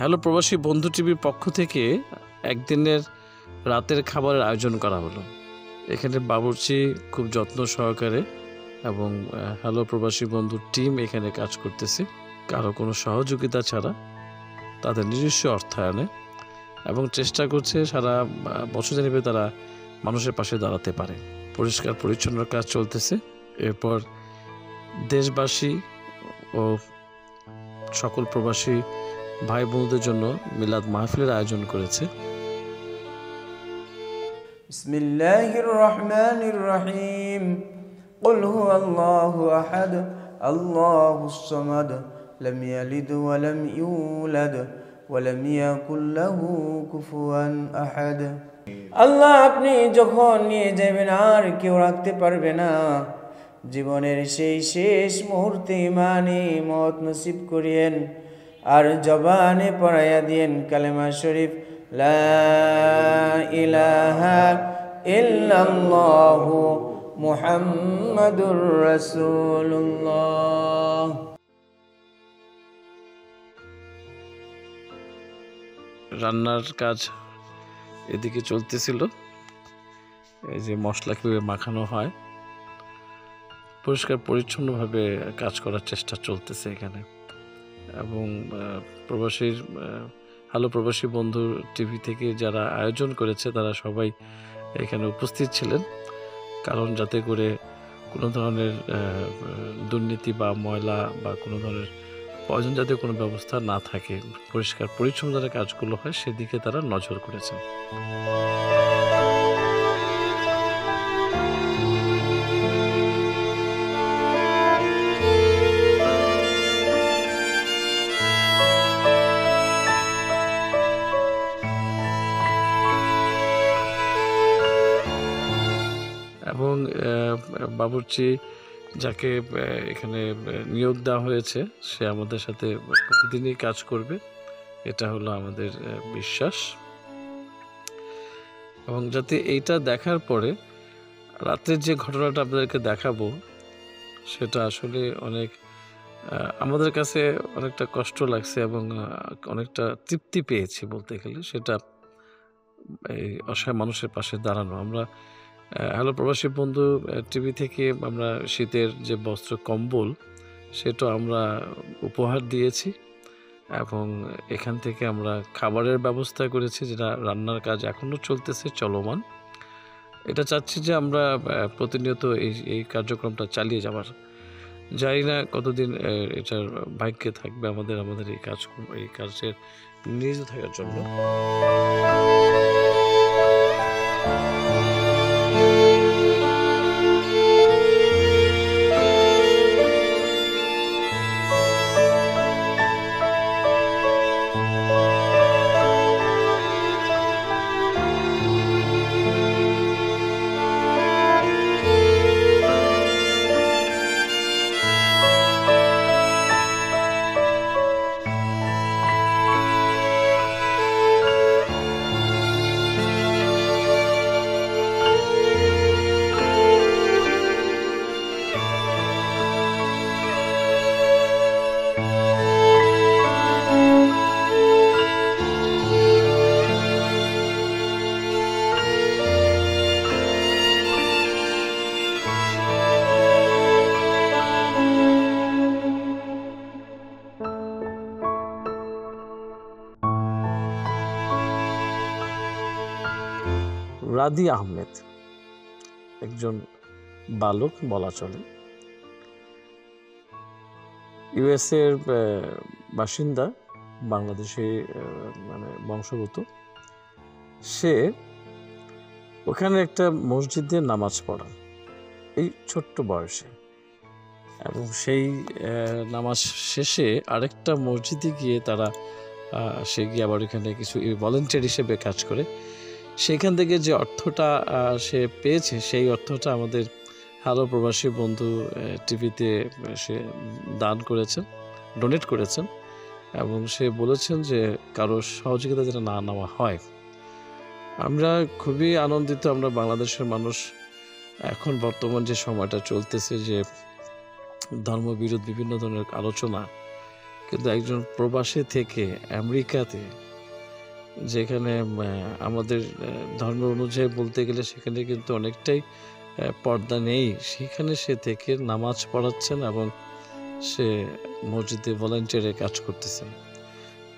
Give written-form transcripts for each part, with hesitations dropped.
Hello প্রবাসী বন্ধু টিভির পক্ষ থেকে একদিনের রাতের খাবারের আয়োজন করা হলো। এখানে বাবুর্চি খুব যত্ন সহকারে এবং হ্যালো প্রবাসী বন্ধুর টিম এখানে কাজ করতেছে কারো কোনো সহযোগিতা ছাড়া, তাদের নিজস্ব অর্থায়নে, এবং চেষ্টা করছে সারা বছর যাবে তারা মানুষের পাশে দাঁড়াতে পারে। পরিষ্কার পরিচ্ছন্ন কাজ চলতেছে। এরপর দেশবাসী ও সকল প্রবাসী ভাই বোনদের জন্য মিলাদ মাহফিলের আয়োজন করেছে। বিসমিল্লাহির রহমানির রহিম। কুল হুয়াল্লাহু আহাদ আল্লাহুস সামাদ লাম ইয়ালিদ ওয়া লাম ইউলাদ ওয়া লাম ইয়াকুল লাহু কুফুয়ান আহাদ। আল্লাহ আপনি যখন নিয়ে যাবেন আর কেউ রাখতে পারবে না। জীবনের সেই শেষ মুহূর্তে ইমানে মত নসিব করিয়েন আর জবানে পড়াইয়া দিয়েন কালেমা শরীফ লা ইলাহা ইল্লাল্লাহু মুহাম্মাদুর রাসূলুল্লাহ। রান্নার কাজ এদিকে চলতেছিল। এই যে মশলা কিভাবে মাখানো হয়, পরিষ্কার পরিচ্ছন্নভাবে কাজ করার চেষ্টা চলতেছে এখানে। এবং প্রবাসীর হ্যালো প্রবাসী বন্ধু টিভি থেকে যারা আয়োজন করেছে তারা সবাই এখানে উপস্থিত ছিলেন, কারণ যাতে করে কোনো ধরনের দুর্নীতি বা ময়লা বা কোনো ধরনের প্রয়োজন যাতে কোনো ব্যবস্থা না থাকে, পরিষ্কার পরিচ্ছন্ন যারা কাজগুলো হয় সেদিকে তারা নজর করেছেন। এবং বাবুর্চি যাকে এখানে নিয়োগ দেওয়া হয়েছে সে আমাদের সাথে প্রতিদিনই কাজ করবে, এটা হলো আমাদের বিশ্বাস। এবং যাতে এইটা দেখার পরে রাতের যে ঘটনাটা আপনাদেরকে দেখাবো সেটা আসলে অনেক আমাদের কাছে অনেকটা কষ্ট লাগছে এবং অনেকটা তৃপ্তি পেয়েছি বলতে গেলে। সেটা এই অসহায় মানুষের পাশে দাঁড়ানো। আমরা হ্যালো প্রবাসী বন্ধু টিভি থেকে আমরা শীতের যে বস্ত্র কম্বল সেটা আমরা উপহার দিয়েছি এবং এখান থেকে আমরা খাবারের ব্যবস্থা করেছি, যেটা রান্নার কাজ এখনও চলতেছে, চলমান। এটা চাচ্ছি যে আমরা প্রতিনিয়ত এই কার্যক্রমটা চালিয়ে যাবার। জানি না কতদিন এটার ভাগ্যে থাকবে আমাদের এই কাজের নিয়োজিত থাকার জন্য। রাদি আহমেদ একজন বালক বলা চলে, ইউএসএর বাসিন্দা, বাংলাদেশে মানে বংশগত। সে ওখানে একটা মসজিদে নামাজ পড়া এই ছোট্ট বয়সে, এবং সেই নামাজ শেষে আরেকটা মসজিদে গিয়ে সে গিয়ে আবার এখানে কিছু ভলেন্টিয়ার হিসেবে কাজ করে। সেখান থেকে যে অর্থটা সে পেয়েছে সেই অর্থটা আমাদের হ্যালো প্রবাসী বন্ধু টিভিতে সে দান করেছেন, ডোনেট করেছেন, এবং সে বলেছেন যে কারো সহযোগিতা যেটা না নেওয়া হয়। আমরা খুবই আনন্দিত। আমরা বাংলাদেশের মানুষ এখন বর্তমান যে সময়টা চলতেছে, যে ধর্মবিরোধ বিভিন্ন ধরনের আলোচনা, কিন্তু একজন প্রবাসী থেকে আমেরিকাতে, যেখানে আমাদের ধর্ম অনুযায়ী বলতে গেলে সেখানে কিন্তু অনেকটাই পর্দা নেই, সেখানে সে থেকে নামাজ পড়াচ্ছেন এবং সে মসজিদে ভলান্টিয়ারের কাজ করতেছেন।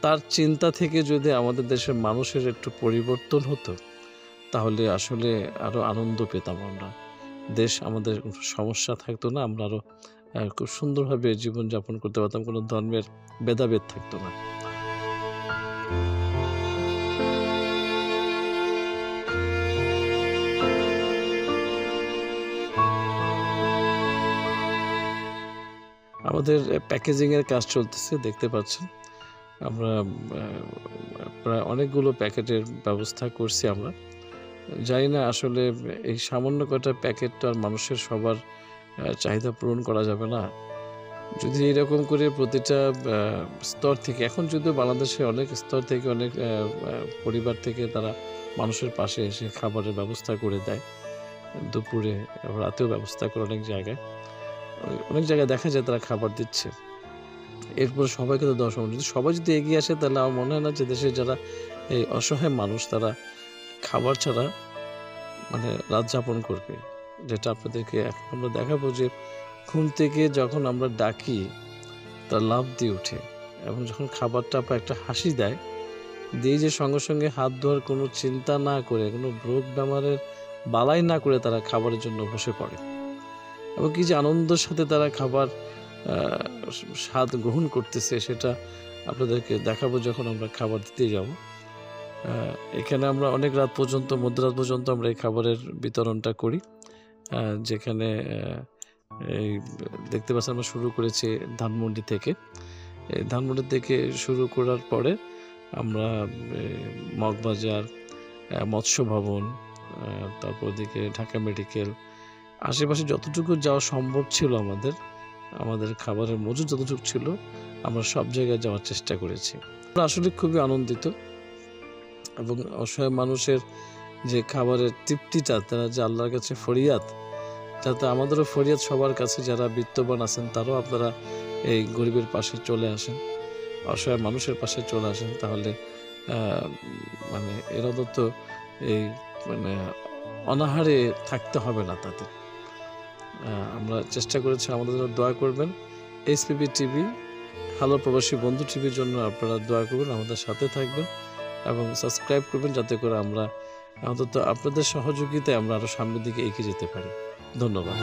তার চিন্তা থেকে যদি আমাদের দেশের মানুষের একটু পরিবর্তন হতো, তাহলে আসলে আরও আনন্দ পেতাম আমরা। দেশ আমাদের সমস্যা থাকতো না, আমরা আরও খুব সুন্দরভাবে জীবনযাপন করতে পারতাম, কোনো ধর্মের ভেদাভেদ থাকতো না। আমাদের প্যাকেজিংয়ের কাজ চলতেছে, দেখতে পাচ্ছেন। আমরা প্রায় অনেকগুলো প্যাকেটের ব্যবস্থা করছি আমরা। জানি না আসলে এই সামান্য কটা প্যাকেট তো আর মানুষের সবার চাহিদা পূরণ করা যাবে না। যদি এরকম করে প্রতিটা স্তর থেকে, এখন যদিও বাংলাদেশে অনেক স্তর থেকে অনেক পরিবার থেকে তারা মানুষের পাশে এসে খাবারের ব্যবস্থা করে দেয়, দুপুরে রাতেও ব্যবস্থা করে অনেক জায়গায় দেখা যায় তারা খাবার দিচ্ছে। এরপর সবাইকে তো দেওয়া সম্ভব, যদি সবাই যদি এগিয়ে আসে তাহলে আমার মনে হয় না যে দেশের যারা এই অসহায় মানুষ তারা খাবার ছাড়া রাত যাপন করবে। যেটা আপনাদেরকে এখন আমরা দেখাবো যে ঘুম থেকে যখন আমরা ডাকি তার লাফ দিয়ে উঠে এবং যখন খাবারটা একটা হাসি দেয়, দিয়ে যে সঙ্গে সঙ্গে হাত ধোয়ার কোনো চিন্তা না করে, কোনো রোগ বেমারের বালাই না করে তারা খাবারের জন্য বসে পড়ে এবং কি যে আনন্দের সাথে তারা খাবার স্বাদ গ্রহণ করতেছে, সেটা আপনাদেরকে দেখাবো যখন আমরা খাবার দিতে যাব। এখানে আমরা অনেক রাত পর্যন্ত, মধ্যরাত পর্যন্ত আমরা এই খাবারের বিতরণটা করি। যেখানে এই দেখতে পাচ্ছেন আমরা শুরু করেছি ধানমন্ডি থেকে। এই ধানমন্ডি থেকে শুরু করার পরে আমরা মগবাজার, মৎস্য ভবন, তারপর দিকে ঢাকা মেডিকেল, আশেপাশে যতটুকু যাওয়া সম্ভব ছিল আমাদের খাবারের মজুদ যতটুকু ছিল আমরা সব জায়গায় যাওয়ার চেষ্টা করেছি। আমরা আসলে খুবই আনন্দিত এবং অসহায় মানুষের যে খাবারের তৃপ্তিটা, তারা যে আল্লাহর কাছে ফরিয়াদ, যাতে আমাদেরও ফরিয়াদ সবার কাছে, যারা বিত্তবান আছেন তারাও আপনারা এই গরিবের পাশে চলে আসেন, অসহায় মানুষের পাশে চলে আসেন, তাহলে এরা তো এই অনাহারে থাকতে হবে না তাদের। আমরা চেষ্টা করেছি, আমাদের জন্য দোয়া করবেন। এসপিবি টিভি, হ্যালো প্রবাসী বন্ধু টিভির জন্য আপনারা দোয়া করবেন, আমাদের সাথে থাকবেন এবং সাবস্ক্রাইব করবেন, যাতে করে আমরা অন্তত আপনাদের সহযোগিতায় আমরা আরও সামনের দিকে এগিয়ে যেতে পারি। ধন্যবাদ।